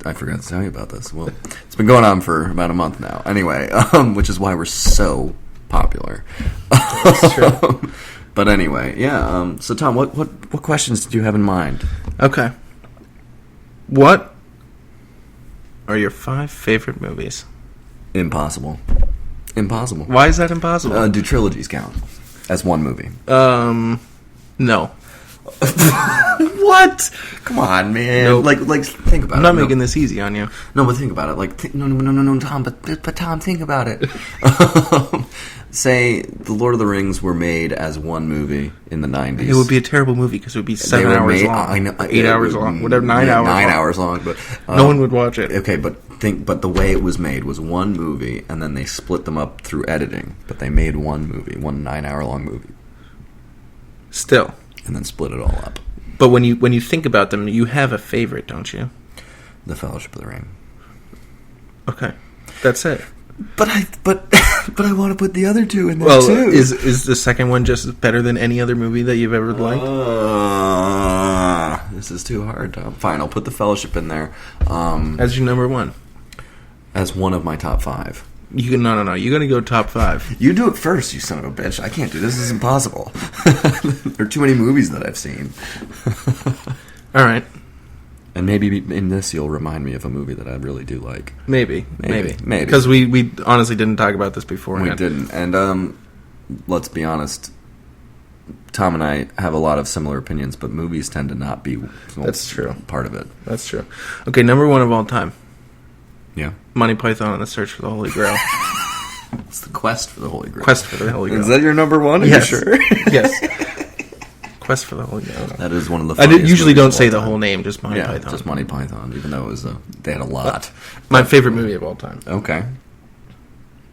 tell you about this. Well, it's been going on for about a month now. Anyway, which is why we're so popular. That's true. But anyway, yeah. So Tom, what questions did you have in mind? Okay. What are your 5 favorite movies? Impossible. Why is that impossible? Do trilogies count as one movie? No. What? Come on, man. Nope. Like think about it. I'm not making this easy on you. No, but think about it. No, Tom. But Tom, think about it. Say the Lord of the Rings were made as one movie in the 90s. It would be a terrible movie because it would be 7 hours long. I know, 8 hours long. Whatever, 9 hours long. 9 hours long. But no one would watch it. Okay, but the way it was made was one movie, and then they split them up through editing. But they made one movie, one 9-hour-long movie. Still. And then split it all up. But when you think about them, you have a favorite, don't you? The Fellowship of the Ring. Okay, that's it. But I want to put the other two in there well, too. Is the second one just better than any other movie that you've ever liked? This is too hard, Tom. Fine, I'll put the Fellowship in there. As your number one. As one of my top 5. You can no. You're gonna go top 5. You do it first, you son of a bitch. I can't do this. This is impossible. There are too many movies that I've seen. All right. And maybe in this you'll remind me of a movie that I really do like. Maybe. Because we honestly didn't talk about this before. We didn't. And let's be honest, Tom and I have a lot of similar opinions, but movies tend to not be That's true. part of it. That's true. Okay, number 1 of all time. Yeah. Monty Python and the Search for the Holy Grail. It's the Quest for the Holy Grail. Quest for the Holy Grail. Is that your number 1? Are Yes. you sure? Yes. Quest for the Holy Grail. That is one of the I funniest usually movies don't of say all the time. whole name, just Monty Python. Just Monty Python, even though it was they had a lot. My favorite movie of all time. Okay.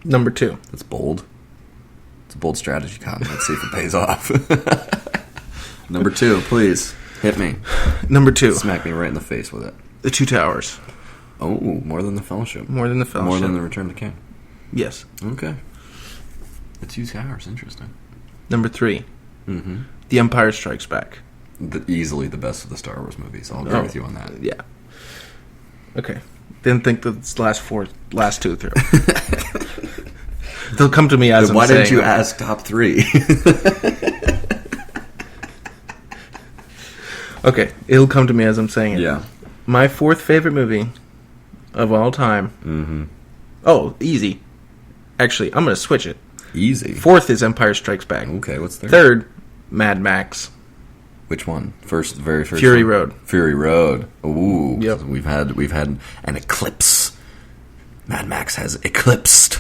Number 2. That's bold. It's a bold strategy, Cotton. Let's see if it pays off. Number 2, please. Hit me. Number 2. Smack me right in the face with it. The Two Towers. Oh, more than the Fellowship. More than the Fellowship. More than the Return of the King. Yes. Okay. The Two Towers, interesting. Number 3. Mm-hmm. The Empire Strikes Back. Easily the best of the Star Wars movies. I'll agree with you on that. Yeah. Okay. Didn't think the last two through. They'll come to me as I'm why saying. didn't you ask top 3? Okay, it'll come to me as I'm saying it. Yeah. My 4th favorite movie of all time. Mm-hmm. Oh, easy. Actually, I'm going to switch it. Easy. 4th is Empire Strikes Back. Okay, what's third? 3rd, Mad Max. Which one? Very first. Fury one? Road. Fury Road. Ooh. Yep. We've had an eclipse. Mad Max has eclipsed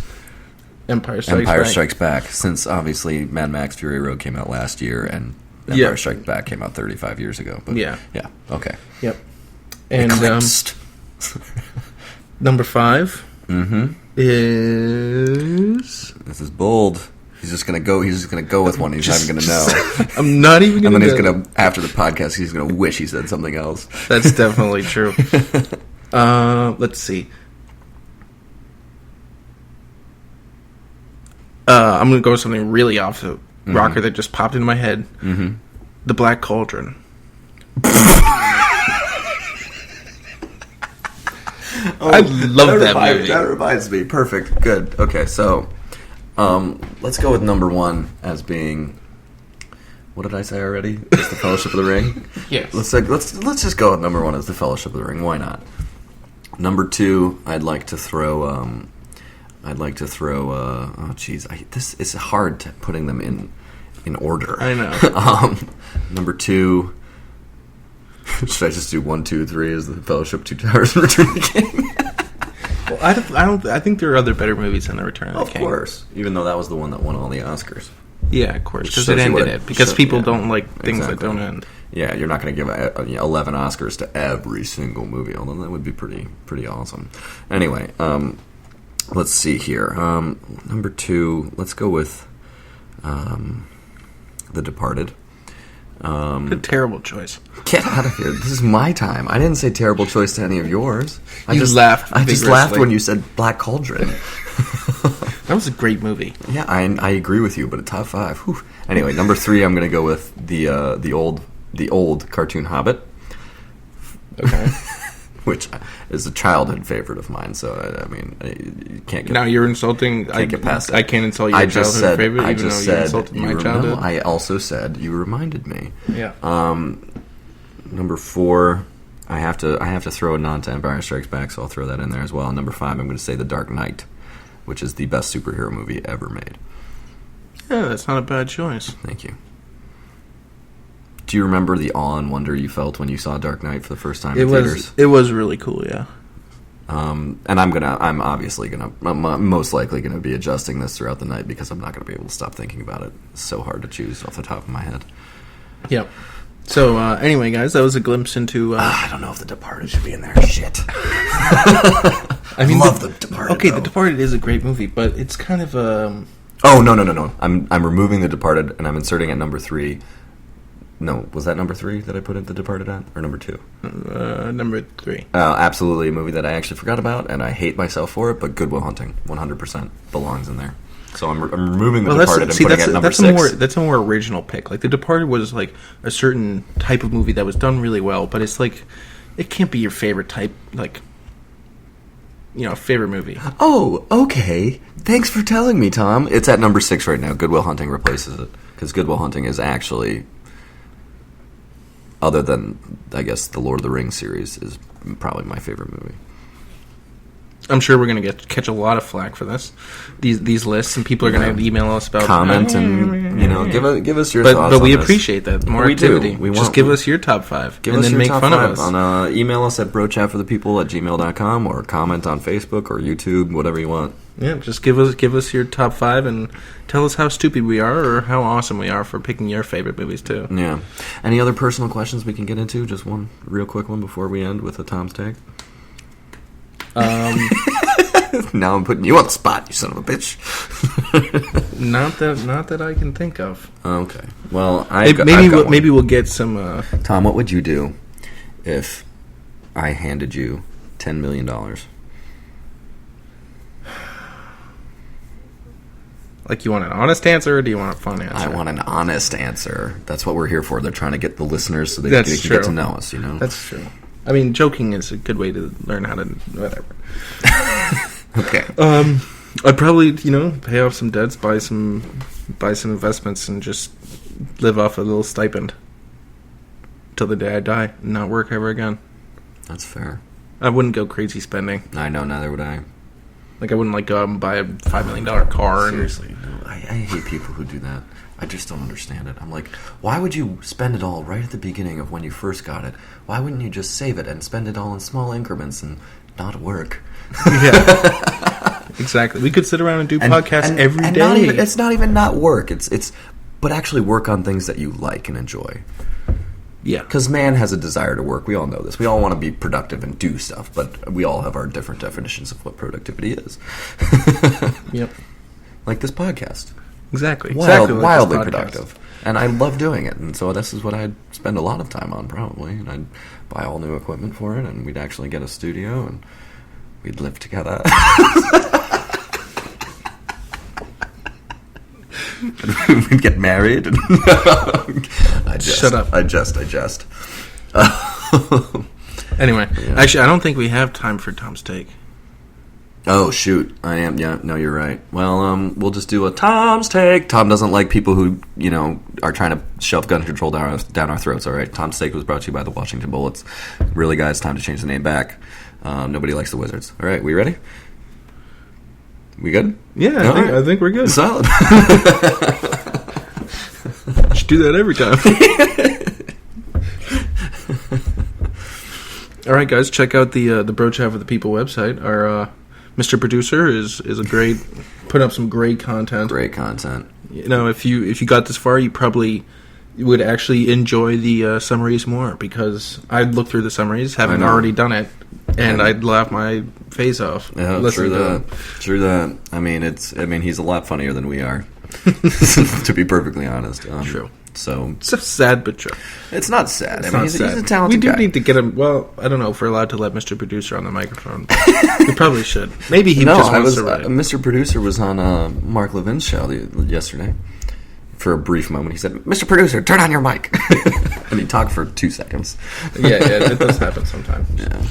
Empire Strikes Back. Since obviously Mad Max Fury Road came out last year and Empire Strikes Back came out 35 years ago. But yeah. Okay. Yep. And eclipsed. Number 5 is. This is bold. He's just gonna go with one. He's not even gonna know. I'm not even gonna. And then he's gonna, after the podcast, he's gonna wish he said something else. That's definitely true. Let's see. I'm gonna go with something really off the rocker that just popped into my head. Mm-hmm. The Black Cauldron. I love that movie. That reminds me. Perfect. Good. Okay, so let's go with number 1 as being. What did I say already? It's the Fellowship of the Ring. Yes. Let's just go with number 1 as the Fellowship of the Ring. Why not? Number 2, I'd like to throw. Oh, jeez, this is hard to putting them in order. I know. Number 2. Should I just do 1, 2, 3 as the Fellowship, Two Towers, and Return of the King? Well, I think there are other better movies than The Return of the King. Of course, even though that was the one that won all the Oscars. Yeah, of course, because shows it you ended what it. Because people don't like things exactly. that don't end. Yeah, you're not going to give 11 Oscars to every single movie, although that would be pretty awesome. Anyway, let's see here. Number 2, let's go with The Departed. A terrible choice. Get out of here. This is my time. I didn't say terrible choice to any of yours. I just laughed when you said Black Cauldron. That was a great movie. Yeah, I agree with you, but a top 5. Whew. Anyway, number 3, I'm going to go with the old cartoon Hobbit. Okay. Which is a childhood favorite of mine. So I mean, you can't get. Now you're insulting. Can't get past it. I can't insult your childhood favorite, even though you insulted my childhood. No, I also said you reminded me. Yeah. Number 4, I have to throw a nod to Empire Strikes Back, so I'll throw that in there as well. And number 5, I'm going to say The Dark Knight, which is the best superhero movie ever made. Yeah, that's not a bad choice. Thank you. Do you remember the awe and wonder you felt when you saw Dark Knight for the first time in theaters? It was really cool, yeah. And I'm obviously I'm most likely gonna be adjusting this throughout the night because I'm not gonna be able to stop thinking about it. It's so hard to choose off the top of my head. Yep. So anyway, guys, that was a glimpse into. I don't know if The Departed should be in there. Shit. I mean, love The Departed. Okay, though. The Departed is a great movie, but it's kind of Oh no! I'm removing The Departed and I'm inserting at number 3. No, was that number 3 that I put The Departed at, or number 2? Number 3. Absolutely, a movie that I actually forgot about, and I hate myself for it. But Good Will Hunting, 100% belongs in there. So I'm removing The Departed and putting it at number 6. That's a more original pick. Like The Departed was like a certain type of movie that was done really well, but it's like it can't be your favorite type, like favorite movie. Oh, okay. Thanks for telling me, Tom. It's at number 6 right now. Good Will Hunting replaces it because Good Will Hunting is actually, other than I guess the Lord of the Rings series, is probably my favorite movie. I'm sure we're going to catch a lot of flack for this, these lists, and people are going to email us about comment and give us your thoughts. But we on this. appreciate that more we activity. Do. Just give us your top 5, give and us then your make top fun 5 of us. On email us at brochatforthepeople@gmail.com or comment on Facebook or YouTube, whatever you want. Yeah, just give us your top 5 and tell us how stupid we are or how awesome we are for picking your favorite movies too. Yeah. Any other personal questions we can get into? Just one real quick one before we end with a Tom's Tag. Now I'm putting you on the spot, you son of a bitch. Not that I can think of. Okay. Well, maybe we'll get some. Tom, what would you do if I handed you $10 million? Like, you want an honest answer, or do you want a fun answer? I want an honest answer. That's what we're here for. They're trying to get the listeners so they can That's true. get to know us, you know? That's true. I mean, joking is a good way to learn how to... Whatever. Okay. I'd probably, pay off some debts, buy some investments, and just live off a little stipend till the day I die and not work ever again. That's fair. I wouldn't go crazy spending. I know, neither would I. Like, I wouldn't, go out and buy a $5 million car. Seriously, no. I hate people who do that. I just don't understand it. I'm like, why would you spend it all right at the beginning of when you first got it? Why wouldn't you just save it and spend it all in small increments and not work? Yeah. Exactly. We could sit around and do podcasts every day. It's not even not work. But actually work on things that you like and enjoy. Yeah. Because man has a desire to work. We all know this. We all want to be productive and do stuff, but we all have our different definitions of what productivity is. Yep. Like this podcast. Exactly. Wildly productive. And I love doing it. And so this is what I'd spend a lot of time on, probably. And I'd buy all new equipment for it, and we'd actually get a studio, and we'd live together. We'd get married. Shut up. I jest. Anyway, actually, I don't think we have time for Tom's take. Oh, shoot. I am. Yeah, no, you're right. Well, we'll just do a Tom's take. Tom doesn't like people who, are trying to shove gun control down our throats, all right? Tom's take was brought to you by the Washington Bullets. Really, guys, time to change the name back. Nobody likes the Wizards. All right, we ready? We good? Yeah, I think we're good. Solid. Should do that every time. All right, guys, check out the Bro Chat for the People website. Our Mr. Producer is a great, putting up some great content. Great content. If you got this far, you probably would actually enjoy the summaries more, because I'd look through the summaries, having already done it, and I'd laugh my face off. Yeah, true that. I mean, he's a lot funnier than we are, to be perfectly honest. True. So it's sad, but true. It's not sad. He's a talented guy. We do need to get him. Well, I don't know if we're allowed to let Mr. Producer on the microphone. We probably should. Maybe he just wants to write. Mr. Producer was on Mark Levin's show yesterday. For a brief moment, he said, "Mr. Producer, turn on your mic," and he talked for 2 seconds. Yeah, it does happen sometimes. Yeah.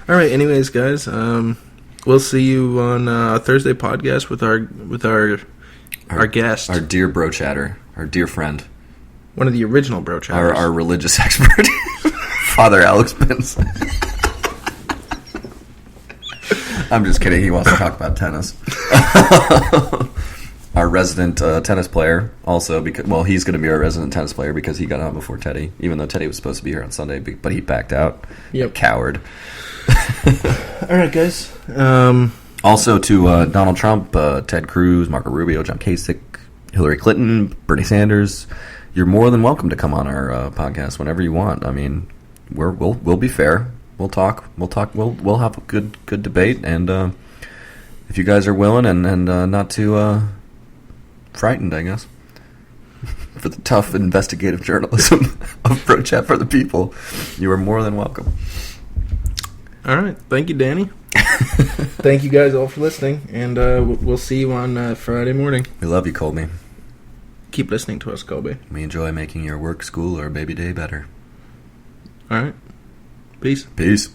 All right. Anyways, guys, we'll see you on a Thursday podcast with our guest, our dear bro chatter, our dear friend, one of the original bro chatters, our religious expert, Father Alex Pence. I'm just kidding. He wants to talk about tennis. Our resident tennis player, also, because he's going to be our resident tennis player because he got on before Teddy, even though Teddy was supposed to be here on Sunday, but he backed out. Yep. Coward. All right, guys. Also to Donald Trump, Ted Cruz, Marco Rubio, John Kasich, Hillary Clinton, Bernie Sanders, you're more than welcome to come on our podcast whenever you want. I mean, we'll be fair. We'll talk. We'll have a good debate, and if you guys are willing and not too frightened, I guess, for the tough investigative journalism of Bro Chat for the People, you are more than welcome. All right. Thank you, Danny. Thank you guys all for listening, and we'll see you on Friday morning. We love you, Colby. Keep listening to us, Colby. We enjoy making your work, school, or baby day better. All right. Peace. Peace.